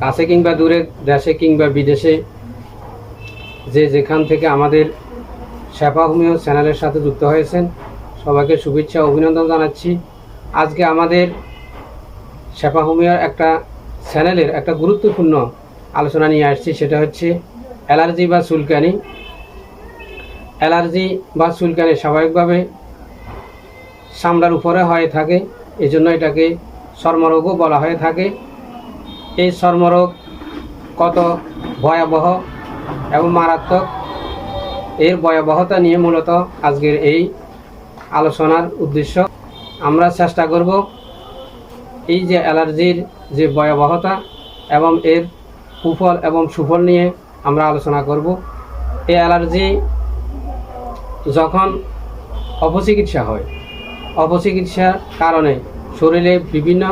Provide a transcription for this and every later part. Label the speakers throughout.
Speaker 1: কাছে কিংবা দূরে, দেশে কিংবা বিদেশে, যে যেখান থেকে আমাদের শেফা হোমিও চ্যানেলের সাথে যুক্ত হয়েছেন, সবাইকে শুভেচ্ছা অভিনন্দন জানাচ্ছি। আজকে আমাদের শেফা হোমিওর একটা চ্যানেলের একটা গুরুত্বপূর্ণ আলোচনা নিয়ে আসছি, সেটা হচ্ছে অ্যালার্জি বা চুলকানি। অ্যালার্জি বা চুলকানি স্বাভাবিকভাবে চামড়ার উপরে হয়ে থাকে, এজন্য এটাকে চর্মরোগও বলা হয়ে থাকে। এই চর্মরোগ কত ভয়াবহ এবং মারাত্মক, এর ভয়াবহতা নিয়ে মূলত আজকের এই আলোচনার উদ্দেশ্য। আমরা চেষ্টা করব এই যে অ্যালার্জির যে ভয়াবহতা এবং এর কুফল এবং সুফল নিয়ে আমরা আলোচনা করব। এই অ্যালার্জি যখন অপচিকিৎসা হয়, অপচিকিৎসার কারণে শরীরে বিভিন্ন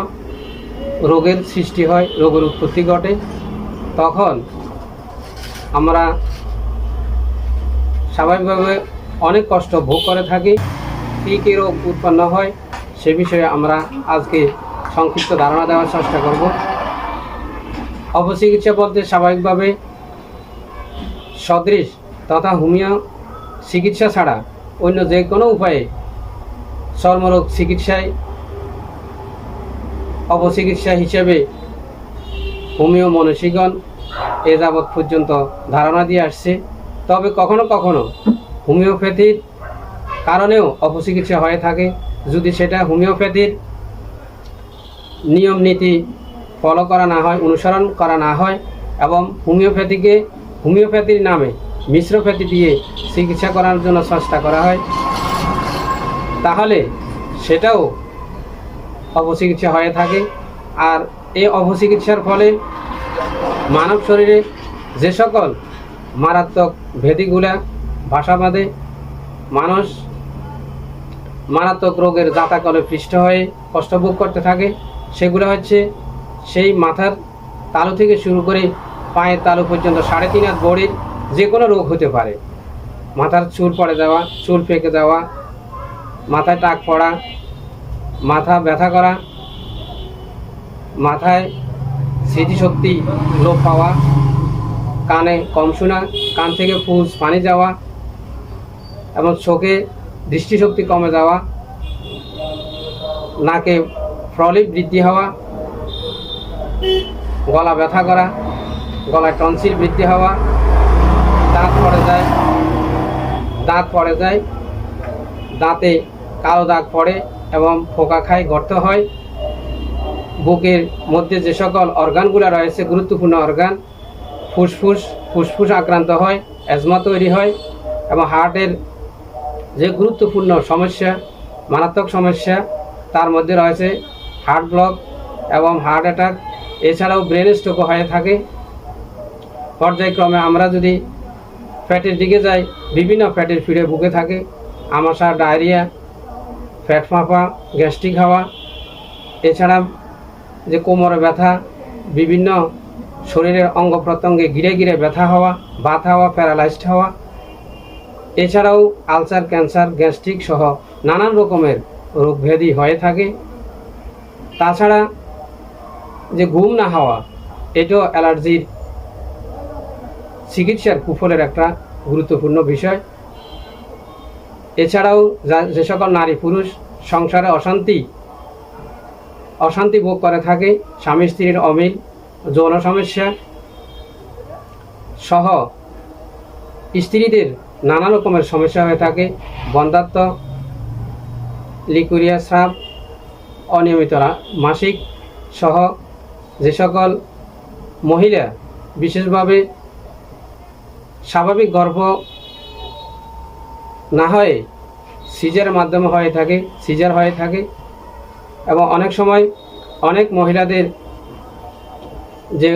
Speaker 1: রোগের সৃষ্টি হয়, রোগের উৎপত্তি ঘটে, তখন আমরা স্বাভাবিকভাবে অনেক কষ্ট ভোগ করে থাকি। কী কী রোগ উৎপন্ন হয় সে বিষয়ে আমরা আজকে সংক্ষিপ্ত ধারণা দেওয়ার চেষ্টা করব। অপচিকিৎসা বলতে স্বাভাবিকভাবে সদৃশ তথা হোমিও চিকিৎসা ছাড়া অন্য যে কোনো উপায়ে চর্মরোগ চিকিৎসায় অপচিকিৎসা হিসেবে হোমিও মনীষীগণ এ যাবৎ পর্যন্ত ধারণা দিয়ে আসছে। তবে কখনো কখনো হোমিওপ্যাথির কারণেও অপচিকিৎসা হয়ে থাকে, যদি সেটা হোমিওপ্যাথির নিয়ম নীতি ফলো করা না হয়, অনুসরণ করা না হয় এবং হোমিওপ্যাথির নামে মিশ্রপ্যাথি দিয়ে চিকিৎসা করার জন্য চেষ্টা করা হয়, তাহলে সেটাও অপচিকিৎসা হয়ে থাকে। আর এই অপচিকিৎসার ফলে মানব শরীরে যে সকল মারাত্মক ব্যাধিগুলা বাসা বাঁধে, মানুষ মারাত্মক রোগের জাতাকলে পৃষ্ঠ হয়ে কষ্ট ভোগ করতে থাকে, সেগুলো হচ্ছে সেই মাথার তালু থেকে শুরু করে পায়ের তালু পর্যন্ত 3.5 হাত বডির যে কোনো রোগ হতে পারে। মাথার চুল পড়ে যাওয়া, চুল পেকে যাওয়া, মাথায় টাক পড়া, মাথা ব্যথা করা, মাথায় স্মৃতিশক্তি লোপ পাওয়া, কানে কম শোনা, কান থেকে ফুস পানি যাওয়া এবং চোখে দৃষ্টিশক্তি কমে যাওয়া, নাকে প্রলিপ বৃদ্ধি হওয়া, গলা ব্যথা করা, গলায় টনসিল বৃদ্ধি হওয়া, দাঁত পড়ে যায়, দাঁতে কালো দাগ পড়ে এবং ফোকা খায়, গর্ত হয়, বুকের মধ্যে যে সকল অর্গানগুলো রয়েছে গুরুত্বপূর্ণ অর্গান, ফুসফুস আক্রান্ত হয়, অ্যাজমা তৈরি হয় এবং হার্টের যে গুরুত্বপূর্ণ সমস্যা, মারাত্মক সমস্যা, তার মধ্যে রয়েছে হার্ট ব্লক এবং হার্ট অ্যাটাক, এছাড়াও ব্রেন স্ট্রোকও হয়ে থাকে। পর্যায়ক্রমে আমরা যদি ফ্যাটের দিকে যাই, বিভিন্ন ফ্যাটের ফিরে ভুগে থাকে, আমাশা, ডায়রিয়া, ফ্যাট ফাঁপা, গ্যাস্ট্রিক হওয়া, এছাড়া যে কোমরে ব্যথা, বিভিন্ন শরীরের অঙ্গ প্রত্যঙ্গে ঘিরে ঘিরে ব্যথা হওয়া, বাত হওয়া, প্যারালাইজড হওয়া, এছাড়াও আলসার, ক্যান্সার, গ্যাস্ট্রিক সহ নানান রকমের রোগ ব্যাধি হয়ে থাকে। তাছাড়া যে ঘুম না হওয়া, এটাও অ্যালার্জির চিকিৎসার কুফলের একটা গুরুত্বপূর্ণ বিষয়। এছাড়াও যে সকল নারী পুরুষ সংসারে অশান্তি ভোগ করে থাকে, স্বামী স্ত্রীর অমিল, যৌন সমস্যা সহ স্ত্রীদের নানা রকমের সমস্যা হয়ে থাকে, বন্ধ্যাত্ব, লিকুরিয়া স্রাব, অনিয়মিত মাসিক সহ যে সকল মহিলা বিশেষভাবে স্বাভাবিক গর্ভ না হয়ে সিজারের মাধ্যমে সিজার হয়ে থাকে এবং অনেক সময় অনেক মহিলাদের যে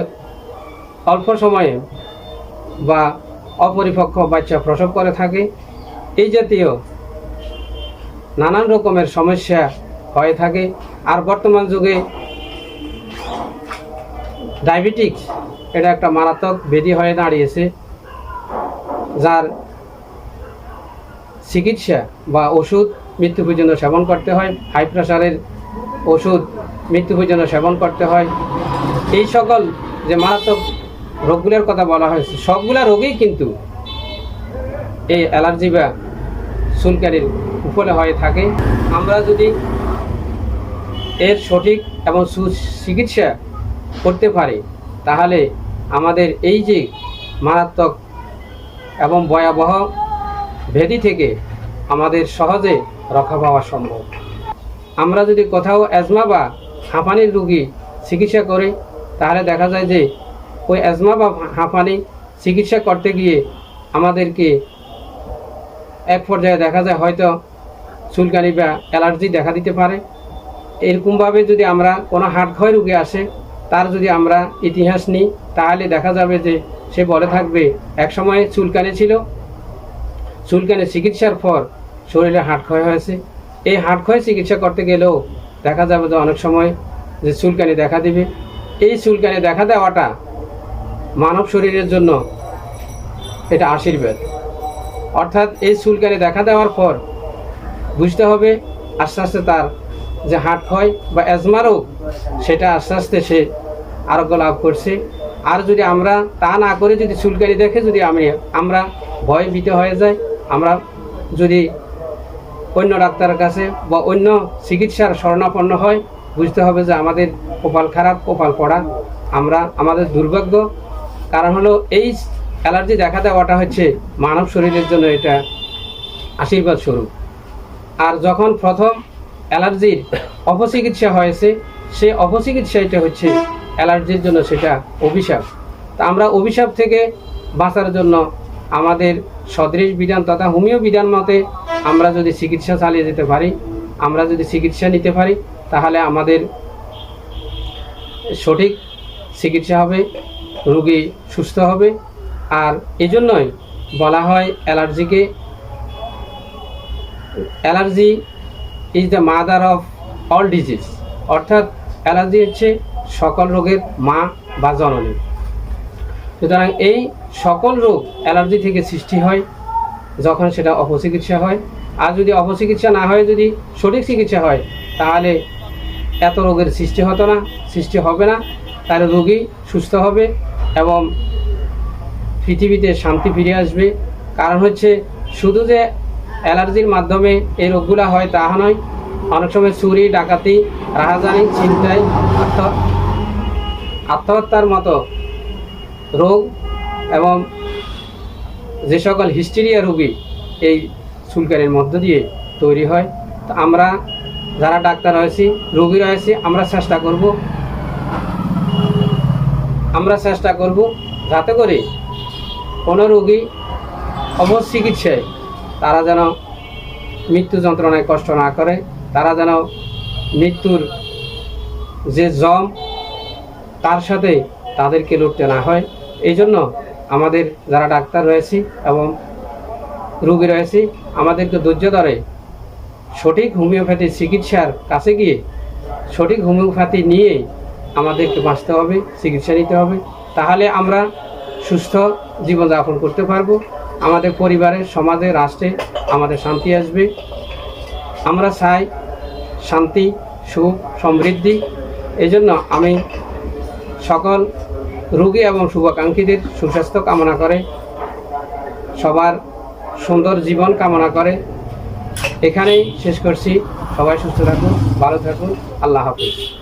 Speaker 1: অল্প সময়ে বা অপরিপক্ক বাচ্চা প্রসব করে থাকে, এই জাতীয় নানান রকমের সমস্যা হয়ে থাকে। আর বর্তমান যুগে ডায়াবেটিক্স এটা একটা মারাত্মক ব্যাধি হয়ে দাঁড়িয়েছে, যার চিকিৎসা বা ওষুধ মৃত্যু পর্যন্ত সেবন করতে হয়, হাই প্রেশারের ওষুধ মৃত্যু পর্যন্ত সেবন করতে হয়। এই সকল যে মারাত্মক রোগগুলোর কথা বলা হয়েছে, সবগুলা রোগেই কিন্তু এই অ্যালার্জি বা চুলকানির কুফলে হয়ে থাকে। আমরা যদি এর সঠিক এবং সুচিকিৎসা করতে পারি তাহলে আমাদের এই যে মারাত্মক এবং ভয়াবহ ব্যাধি থেকে আমাদের সহজে রক্ষা পাওয়া সম্ভব। আমরা যদি কোথাও অ্যাজমা বা হাঁপানির রোগী চিকিৎসা করি তাহলে দেখা যায় যে ওই অ্যাজমা বা হাঁপানি চিকিৎসা করতে গিয়ে আমাদেরকে এক পর্যায়ে দেখা যায় হয়তো চুলকানি বা অ্যালার্জি দেখা দিতে পারে। এরকমভাবে যদি আমরা কোনো হার্ট ক্ষয় রোগী আসে তার যদি আমরা ইতিহাস নিই তাহলে দেখা যাবে যে সে বলে থাকবে এক সময় চুলকানি ছিল, চুলকানি চিকিৎসার পর শরীরে হার্ট ক্ষয় হয়েছে। এই হার্ট ক্ষয় চিকিৎসা করতে গেলেও দেখা যাবে যে অনেক সময় যে চুলকানি দেখা দিবে। এই চুলকানি দেখা দেওয়াটা মানব শরীরের জন্য এটা আশীর্বাদ। অর্থাৎ এই চুলকানি দেখা দেওয়ার পর বুঝতে হবে আস্তে আস্তে তার যে হার্ট ক্ষয় বা অ্যাজমা রোগ সেটা আস্তে আস্তে সে আরোগ্য লাভ করছে। আর যদি আমরা তা না করে যদি চুলকানি দেখে যদি আমরা ভয় ভীত হয়ে যাই, আমরা যদি অন্য ডাক্তারের কাছে বা অন্য চিকিৎসার শরণাপন্ন হয়, বুঝতে হবে যে আমাদের কপাল খারাপ, কপাল পড়া, আমাদের দুর্ভাগ্য। কারণ হলো এই অ্যালার্জি দেখা দেওয়াটা হচ্ছে মানব শরীরের জন্য এটা আশীর্বাদ স্বরূপ। আর যখন প্রথম অ্যালার্জির অপচিকিৎসা হয়েছে, সেই অপচিকিৎসা এটা হচ্ছে অ্যালার্জির জন্য সেটা অভিশাপ। তা আমরা অভিশাপ থেকে বাঁচার জন্য আমাদের সদৃশ বিধান তথা হোমিও বিধান মতে আমরা যদি চিকিৎসা চালিয়ে যেতে পারি, আমরা যদি চিকিৎসা নিতে পারি তাহলে আমাদের সঠিক চিকিৎসা হবে, রোগী সুস্থ হবে। আর এজন্যই বলা হয় allergy is the mother of all disease, অর্থাৎ অ্যালার্জি হচ্ছে সকল রোগের মা বা জননী। সুতরাং এই সকল রোগ অ্যালার্জি থেকে সৃষ্টি হয় যখন সেটা অপচিকিৎসা হয়। আর যদি অপচিকিৎসা না হয়, যদি সঠিক চিকিৎসা হয় তাহলে এত রোগের সৃষ্টি হবে না। তার রোগী সুস্থ হবে এবং পৃথিবীতে শান্তি ফিরে আসবে। কারণ হচ্ছে শুধু যে অ্যালার্জির মাধ্যমে এই রোগগুলো হয় তা নয়, অনেক সময় চুরি, ডাকাতি, রাহাজানি, ছিনতাই, আত্মহত্যার মতো রোগ এবং যে সকল হিস্টেরিয়া রোগী এই চুলকানির মধ্য দিয়ে তৈরি হয়। তো আমরা যারা ডাক্তার হয়েছি, রোগী রয়েছি, আমরা চেষ্টা করব যাতে করে কোনো রোগী অপচিকিৎসায় তারা যেন মৃত্যু যন্ত্রণায় কষ্ট না করে, তারা যেন মৃত্যুর যে জম তার সাথে তাদেরকে লড়তে না হয়। এই জন্য আমাদের যারা ডাক্তার রয়েছি এবং রোগী রয়েছি আমাদেরকে ধৈর্য ধরে সঠিক হোমিওপ্যাথি চিকিৎসার কাছে গিয়ে সঠিক হোমিওপ্যাথি নিয়ে আমাদেরকে বাঁচতে হবে, চিকিৎসা নিতে হবে। তাহলে আমরা সুস্থ জীবনযাপন করতে পারবো, আমাদের পরিবারে, সমাজে, রাষ্ট্রে আমাদের শান্তি আসবে। আমরা চাই শান্তি, সুখ, সমৃদ্ধি। এই জন্য আমি সকল রোগী এবং শুভাকাঙ্ক্ষীদের সুস্বাস্থ্য কামনা করে, সবার সুন্দর জীবন কামনা করে এখানেই শেষ করছি। সবাই সুস্থ থাকুন, ভালো থাকুন। আল্লাহ হাফেজ।